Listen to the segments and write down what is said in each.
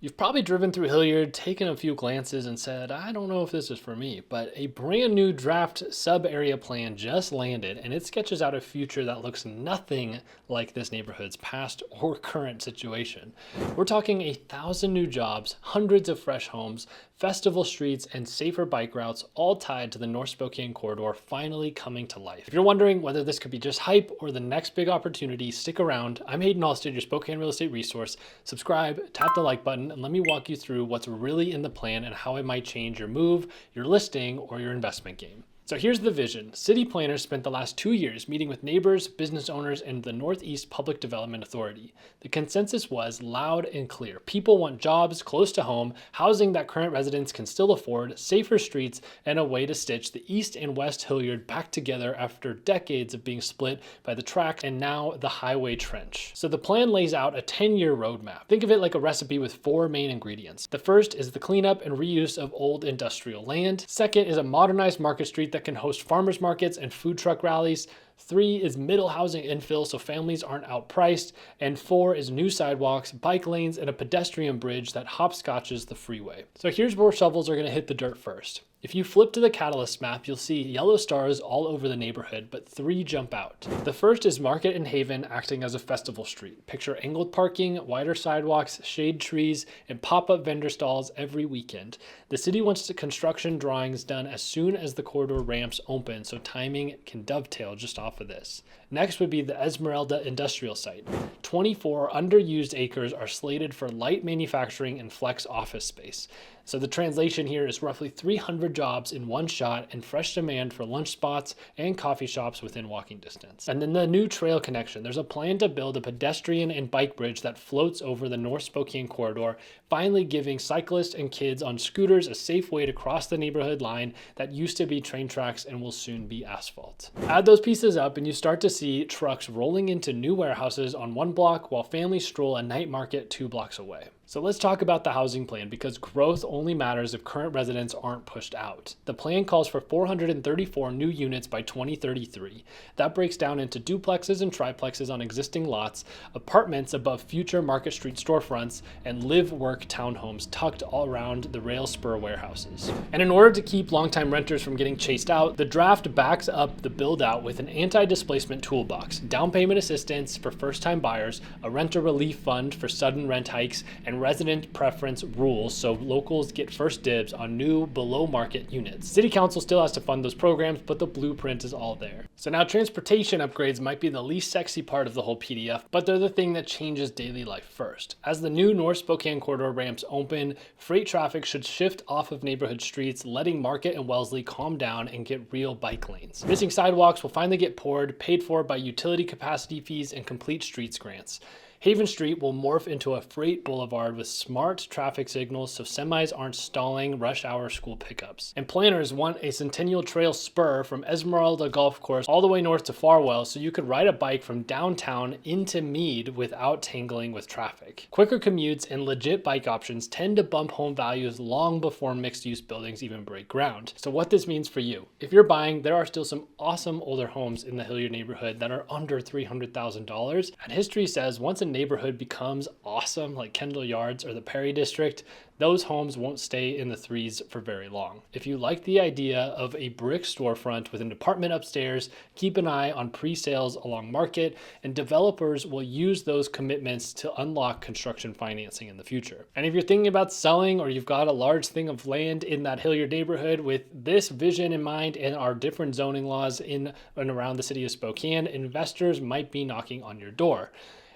You've probably driven through Hillyard, taken a few glances, and said, I don't know if this is for me, but a brand new draft sub-area plan just landed, and it sketches out a future that looks nothing like this neighborhood's past or current situation. We're talking 1,000 new jobs, hundreds of fresh homes, festival streets, and safer bike routes, all tied to the North Spokane Corridor finally coming to life. If you're wondering whether this could be just hype or the next big opportunity, stick around. I'm Haydn, Halsted, your Spokane real estate resource. Subscribe, tap the like button, and let me walk you through what's really in the plan and how it might change your move, your listing, or your investment game. So here's the vision. City planners spent the last 2 years meeting with neighbors, business owners, and the Northeast Public Development Authority. The consensus was loud and clear. People want jobs close to home, housing that current residents can still afford, safer streets, and a way to stitch the East and West Hillyard back together after decades of being split by the track and now the highway trench. So the plan lays out a 10-year roadmap. Think of it like a recipe with 4 main ingredients. The first is the cleanup and reuse of old industrial land. Second is a modernized market street that can host farmers markets and food truck rallies. 3 is middle housing infill so families aren't outpriced. And 4 is new sidewalks, bike lanes, and a pedestrian bridge that hopscotches the freeway. So here's where shovels are going to hit the dirt first. If you flip to the catalyst map, you'll see yellow stars all over the neighborhood, but 3 jump out. The first is Market and Haven acting as a festival street. Picture angled parking, wider sidewalks, shade trees, and pop-up vendor stalls every weekend. The city wants the construction drawings done as soon as the corridor ramps open, so timing can dovetail just off of this. Next would be the Esmeralda industrial site. 24 underused acres are slated for light manufacturing and flex office space. So the translation here is roughly 300 jobs in one shot and fresh demand for lunch spots and coffee shops within walking distance. And then the new trail connection. There's a plan to build a pedestrian and bike bridge that floats over the North Spokane Corridor, finally giving cyclists and kids on scooters a safe way to cross the neighborhood line that used to be train tracks and will soon be asphalt. Add those pieces up and you start to see trucks rolling into new warehouses on one block while families stroll a night market 2 blocks away. So let's talk about the housing plan because growth only matters if current residents aren't pushed out. The plan calls for 434 new units by 2033. That breaks down into duplexes and triplexes on existing lots, apartments above future Market Street storefronts, and live-work townhomes tucked all around the rail spur warehouses. And in order to keep longtime renters from getting chased out, the draft backs up the build-out with an anti-displacement toolbox, down payment assistance for first-time buyers, a renter relief fund for sudden rent hikes, and resident preference rules so locals get first dibs on new below market units. City Council still has to fund those programs, but the blueprint is all there. So now transportation upgrades might be the least sexy part of the whole PDF, but they're the thing that changes daily life first. As the new North Spokane Corridor ramps open, freight traffic should shift off of neighborhood streets, letting Market and Wellesley calm down and get real bike lanes. Missing sidewalks will finally get poured, paid for by utility capacity fees and complete streets grants. Haven Street will morph into a freight boulevard with smart traffic signals so semis aren't stalling rush hour school pickups. And planners want a Centennial Trail spur from Esmeralda Golf Course all the way north to Farwell so you could ride a bike from downtown into Mead without tangling with traffic. Quicker commutes and legit bike options tend to bump home values long before mixed-use buildings even break ground. So what this means for you. If you're buying, there are still some awesome older homes in the Hillyard neighborhood that are under $300,000. And history says once a neighborhood becomes awesome like Kendall Yards or the Perry District, those homes won't stay in the 3s for very long. If you like the idea of a brick storefront with an apartment upstairs, keep an eye on pre-sales along Market, and developers will use those commitments to unlock construction financing in the future. And if you're thinking about selling or you've got a large thing of land in that Hillyard neighborhood with this vision in mind and our different zoning laws in and around the city of Spokane, investors might be knocking on your door.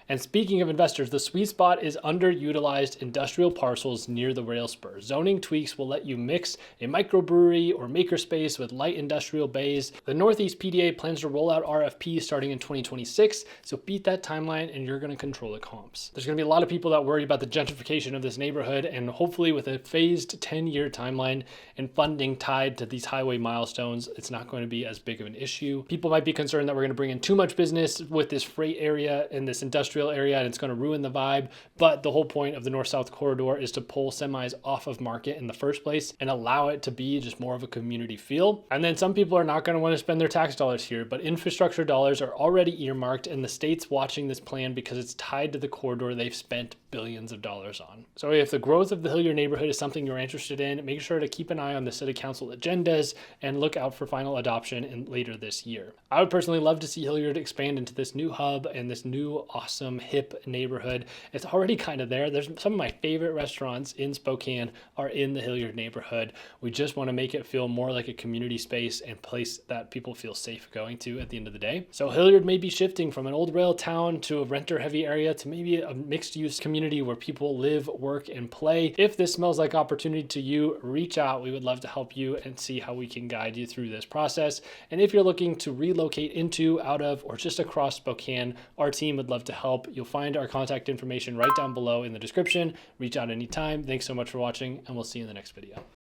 And speaking of investors, the sweet spot is underutilized industrial parcels near the rail spur. Zoning tweaks will let you mix a microbrewery or makerspace with light industrial bays. The Northeast PDA plans to roll out RFPs starting in 2026, so beat that timeline and you're going to control the comps. There's going to be a lot of people that worry about the gentrification of this neighborhood, and hopefully with a phased 10-year timeline and funding tied to these highway milestones, it's not going to be as big of an issue. People might be concerned that we're going to bring in too much business with this freight area and this industrial industrial area and it's going to ruin the vibe. But the whole point of the north-south corridor is to pull semis off of Market in the first place and allow it to be just more of a community feel. And then some people are not going to want to spend their tax dollars here, but infrastructure dollars are already earmarked, and the state's watching this plan because it's tied to the corridor they've spent billions of dollars on. So if the growth of the Hillyard neighborhood is something you're interested in, make sure to keep an eye on the city council agendas and look out for final adoption later this year. I would personally love to see Hillyard expand into this new hub and this new awesome hip neighborhood. It's already kind of there. There's some of my favorite restaurants in Spokane are in the Hillyard neighborhood. We just want to make it feel more like a community space and place that people feel safe going to at the end of the day. So Hillyard may be shifting from an old rail town to a renter heavy area to maybe a mixed use community where people live, work, and play. If this smells like opportunity to you, reach out. We would love to help you and see how we can guide you through this process. And if you're looking to relocate into, out of, or just across Spokane, our team would love to help. You'll find our contact information right down below in the description. Reach out anytime. Thanks so much for watching, and we'll see you in the next video.